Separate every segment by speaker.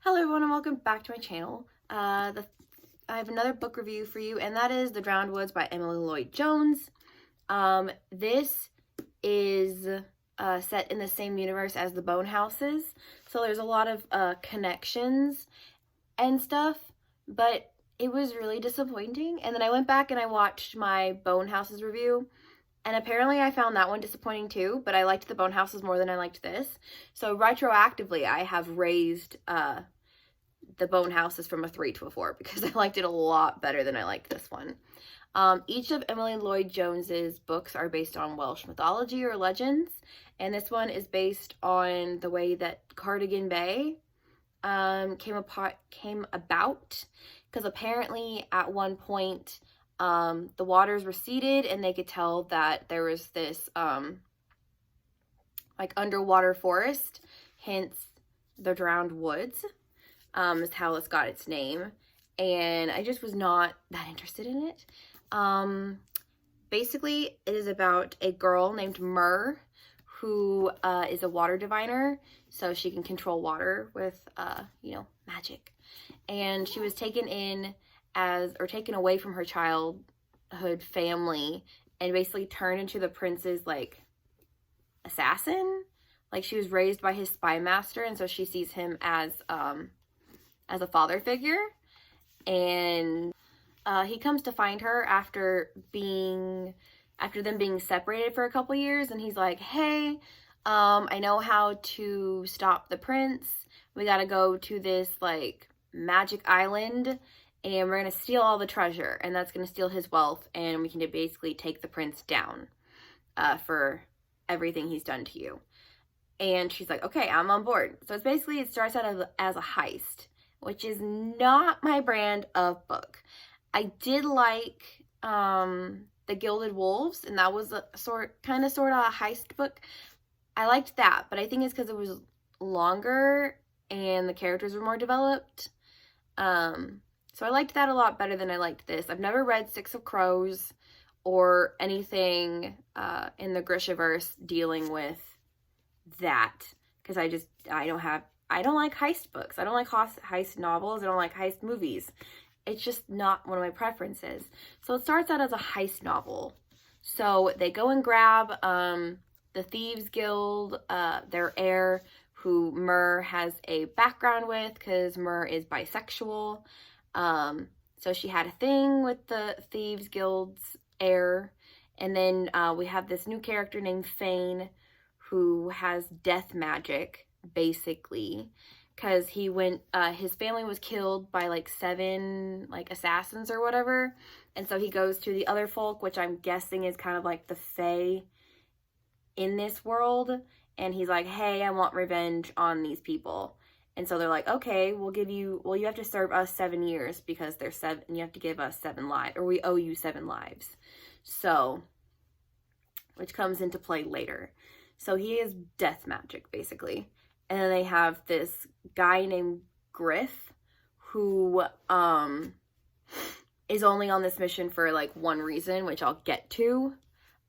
Speaker 1: Hello everyone and welcome back to my channel. I have another book review for you, and that is The Drowned Woods by Emily Lloyd Jones. This is set in the same universe as The Bone Houses, so there's a lot of connections and stuff, but it was really disappointing. And then I went back and I watched my Bone Houses review, and apparently I found that one disappointing too, but I liked The Bone Houses more than I liked this. So retroactively, I have raised The Bone Houses from a 3 to a 4 because I liked it a lot better than I liked this one. Each of Emily Lloyd Jones's books are based on Welsh mythology or legends, and this one is based on the way that Cardigan Bay came about, because apparently at one point the waters receded and they could tell that there was this like underwater forest, hence the Drowned Woods. Is how this got its name, and I just was not that interested in it. Basically, it is about a girl named Myrrh who is a water diviner, so she can control water with, magic. And she was taken taken away from her childhood family and basically turned into the prince's, assassin. Like, she was raised by his spy master, and so she sees him as a father figure, and he comes to find her after them being separated for a couple years, and he's like, hey, I know how to stop the prince. We gotta go to this magic island, and we're gonna steal all the treasure, and that's gonna steal his wealth, and we can basically take the prince down for everything he's done to you. And she's like, okay, I'm on board. So it starts out as a heist, which is not my brand of book. I did like The Gilded Wolves, and that was a sort of a heist book. I liked that, but I think it's because it was longer and the characters were more developed. So I liked that a lot better than I liked this. I've never read Six of Crows or anything in the Grishaverse dealing with that, because I don't like heist books. I don't like heist novels. I don't like heist movies. It's just not one of my preferences. So it starts out as a heist novel. So they go and grab the Thieves Guild, their heir, who Myrrh has a background with, because Myrrh is bisexual. So she had a thing with the Thieves Guild's heir. And then we have this new character named Fane, who has death magic, basically, because his family was killed by 7 assassins or whatever, and so he goes to the other folk, which I'm guessing is kind of like the Fae in this world, and he's like, hey, I want revenge on these people. And so they're like, okay, you have to serve us 7 years because there's 7, and you have to give us 7 lives, or we owe you 7 lives. So, which comes into play later. So he is death magic, basically. And then they have this guy named Griff, who is only on this mission for one reason, which I'll get to.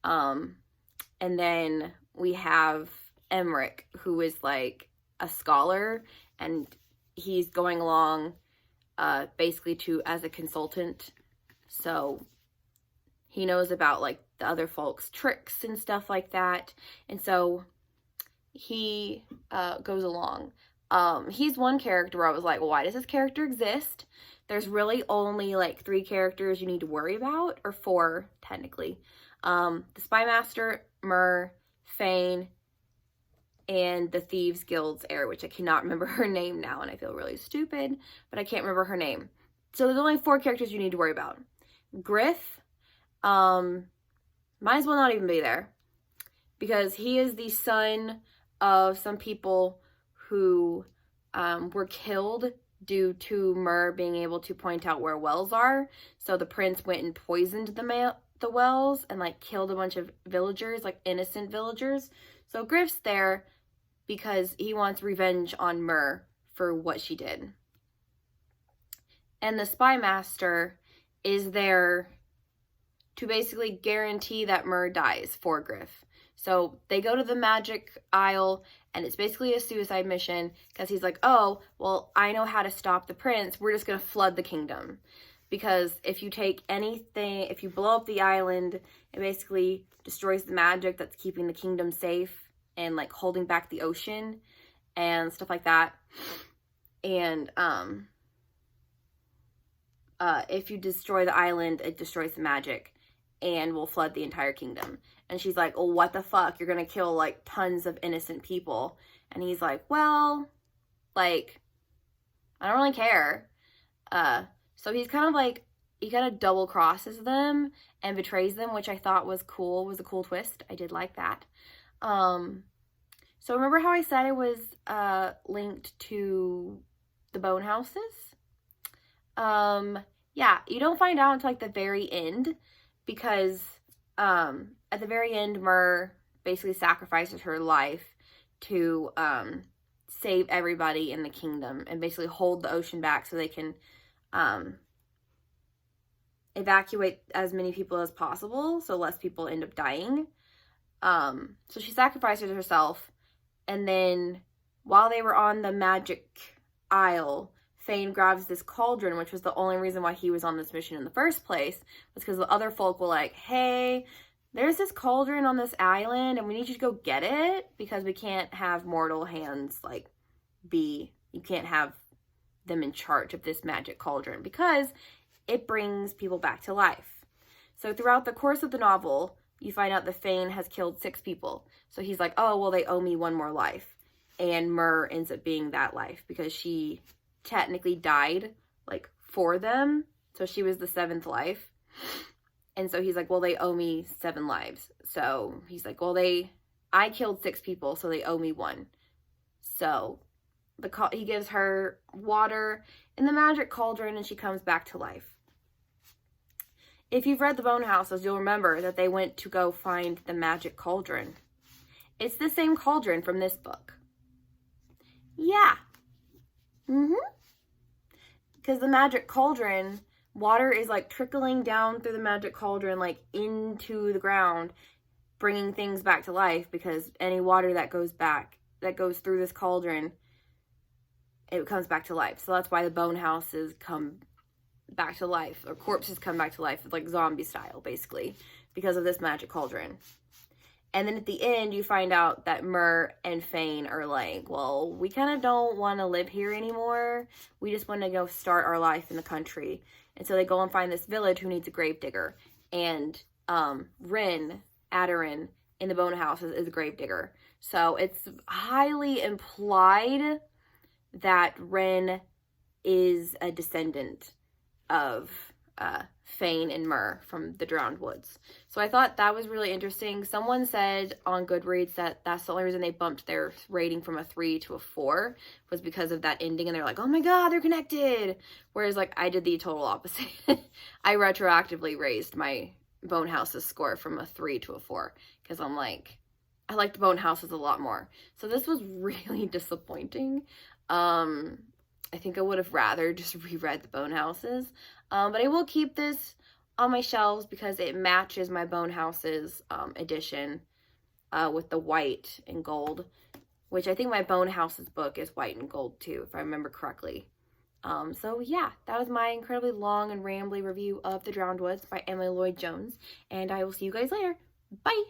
Speaker 1: And then we have Emmerich, who is a scholar, and he's going along basically as a consultant. So he knows about the other folks' tricks and stuff like that. And so he goes along. He's one character where I was like, well, why does this character exist? There's really only 3 characters you need to worry about, or 4 technically. The Spy Master, Myrrh, Fane, and the Thieves Guild's heir, which I cannot remember her name now, and I feel really stupid, but I can't remember her name. So there's only 4 characters you need to worry about. Griff, might as well not even be there, because he is the son of some people who were killed due to Myrrh being able to point out where wells are. So the prince went and poisoned the wells and killed a bunch of villagers, innocent villagers. So Griff's there because he wants revenge on Myrrh for what she did. And the Spy Master is there to basically guarantee that Myrrh dies for Griff. So they go to the Magic Isle, and it's basically a suicide mission because he's like, oh, well, I know how to stop the prince. We're just going to flood the kingdom. Because if you take anything, if you blow up the island, it basically destroys the magic that's keeping the kingdom safe and like holding back the ocean and stuff like that. And if you destroy the island, it destroys the magic and will flood the entire kingdom. And she's like, oh, what the fuck? You're gonna kill like tons of innocent people. And he's like, well, like, I don't really care. So he's kind of like, he kind of double crosses them and betrays them, which I thought was cool, was a cool twist. I did like that. So remember how I said it was linked to the bone houses? Yeah, you don't find out until like the very end, because at the very end, Myr basically sacrifices her life to save everybody in the kingdom and basically hold the ocean back so they can evacuate as many people as possible, so less people end up dying. So she sacrifices herself, and then while they were on the Magic Isle, Fane grabs this cauldron, which was the only reason why he was on this mission in the first place, was because the other folk were like, hey, there's this cauldron on this island, and we need you to go get it, because we can't have mortal hands, like, you can't have them in charge of this magic cauldron, because it brings people back to life. So throughout the course of the novel, you find out that Fane has killed 6 people. So he's like, oh, well, they owe me one more life. And Myr ends up being that life, because she technically died, like, for them. So she was the 7th life. And so he's like, well, they owe me 7 lives. So he's like, well, I killed 6 people, so they owe me 1. So he gives her water in the magic cauldron, and she comes back to life. If you've read the Bone Houses, you'll remember that they went to go find the magic cauldron. It's the same cauldron from this book. Yeah. Because the magic cauldron, water is like trickling down through the magic cauldron, like into the ground, bringing things back to life, because any water that goes through this cauldron, it comes back to life. So that's why the bone houses come back to life, or corpses come back to life, like zombie style, basically, because of this magic cauldron. And then at the end, you find out that Myr and Fane are like, well, we kind of don't want to live here anymore. We just want to go start our life in the country. And so they go and find this village who needs a gravedigger. And Aderin, in the Bone House is a gravedigger. So it's highly implied that Ren is a descendant of Fane and Myr from the Drowned Woods. So I thought that was really interesting. Someone said on Goodreads that that's the only reason they bumped their rating from a 3 to a 4 was because of that ending, and they're like, oh my god, they're connected. Whereas, like, I did the total opposite. I retroactively raised my Bone Houses score from a 3 to a 4 because I'm like, I like the Bone Houses a lot more. So this was really disappointing. I think I would have rather just reread the Bone Houses. But I will keep this on my shelves because it matches my Bone Houses edition with the white and gold, which I think my Bone Houses book is white and gold too, if I remember correctly. So yeah, that was my incredibly long and rambly review of The Drowned Woods by Emily Lloyd Jones, and I will see you guys later. Bye!